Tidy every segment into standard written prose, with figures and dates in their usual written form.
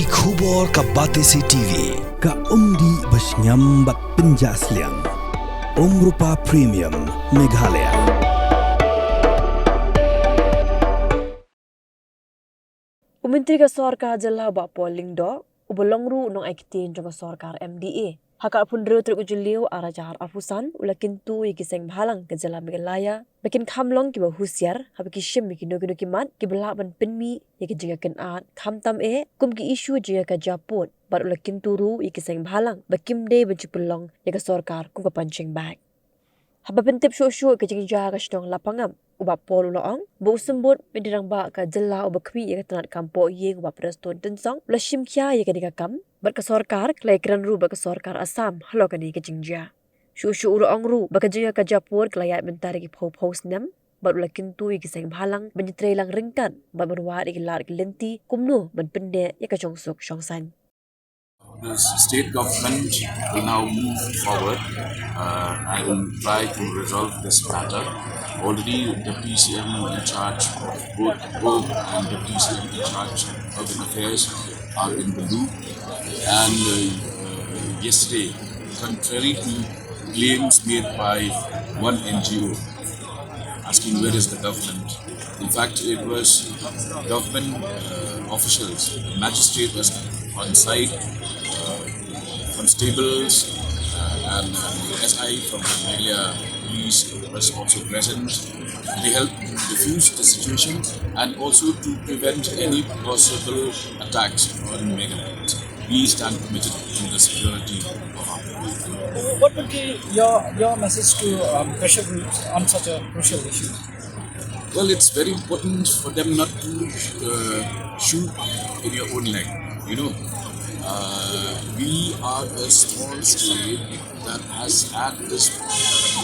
Ki khubor ka Batesi TV ka umdi basnyam bat penjaslian. Rupa Premium Meghalaya. Menteri ka Sorkar jala ba polling do ubolongru nong aikitin jong Sorkar MDA. Hakal pundro truk ujuliu ara jahar afusan ula Kyntu iki Sengbhalang ke jala Meghalaya. Bakin kamlong ki ba husiar habiki shim ki no ki mat ki bela ban penmi iki jinga ken at kam tam kum ki issue jinga ka japot bar ula Kyntu ru iki Sengbhalang bakim de benjipulong ya ka Sorkar kum ka punching bag. Haba pentip syo ke Jingjia ka shtong Lapangap uba pol uloong bo sembut medirang ba ka jela uba kwi ya ka tanat kampo ye uba preston tensong ula shim kya ya ka dikakam bat ka Sorkar klai kran ru ba ka Sorkar Assam halo ka ni ka Jingjia syu uloong ru ba ka jinga ka japur klayat mentari ki post nam bat ula Kyntu ki Sengbhalang benyitre lang ringkan ba berwat ki lar ki lenti kumnu ban pende ya ka jongsuk shongsan. The state government will now move forward and try to resolve this matter. Already, Deputy CM in charge of both and Deputy CM in charge of urban affairs are in the loop. And yesterday, contrary to claims made by one NGO asking where is the government, in fact, it was government officials, magistrate was on site, constables and SI from the Meghalaya police was also present. They helped diffuse the situation and also to prevent any possible attacks on Meghalaya. We stand committed to the security of our people. What would be your message to pressure groups on such a crucial issue? Well, it's very important for them not to shoot in your own leg. We are a small state that has had this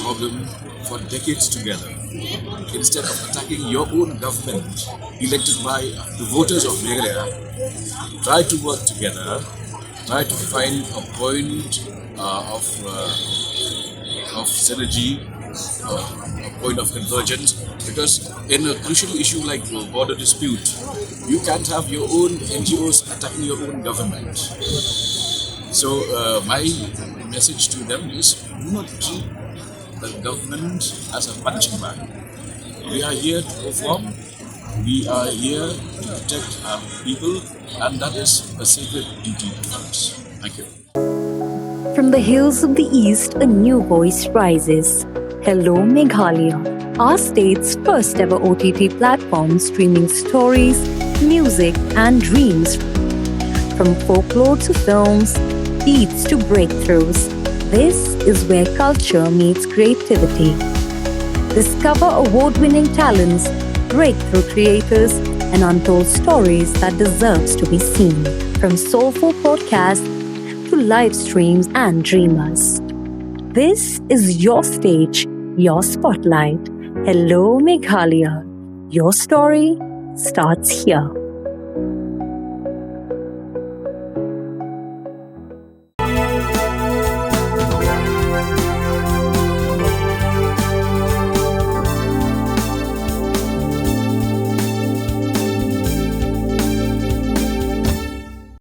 problem for decades together. Instead of attacking your own government elected by the voters of Meghalaya, try to work together, try to find a point of synergy, a point of convergence, because in a crucial issue like the border dispute, you can't have your own NGOs attacking your own government. So my message to them is, do not treat the government as a punching bag. We are here to perform, we are here to protect our people, and that is a sacred duty for us. Thank you. From the hills of the east, a new voice rises. Hello Meghalaya, our state's first ever OTT platform streaming stories, music and dreams. From folklore to films, beats to breakthroughs, this is where culture meets creativity. Discover award-winning talents, breakthrough creators, and untold stories that deserves to be seen. From soulful podcasts to live streams and dreamers. This is your stage, your spotlight. Hello Meghalaya. Your story starts here.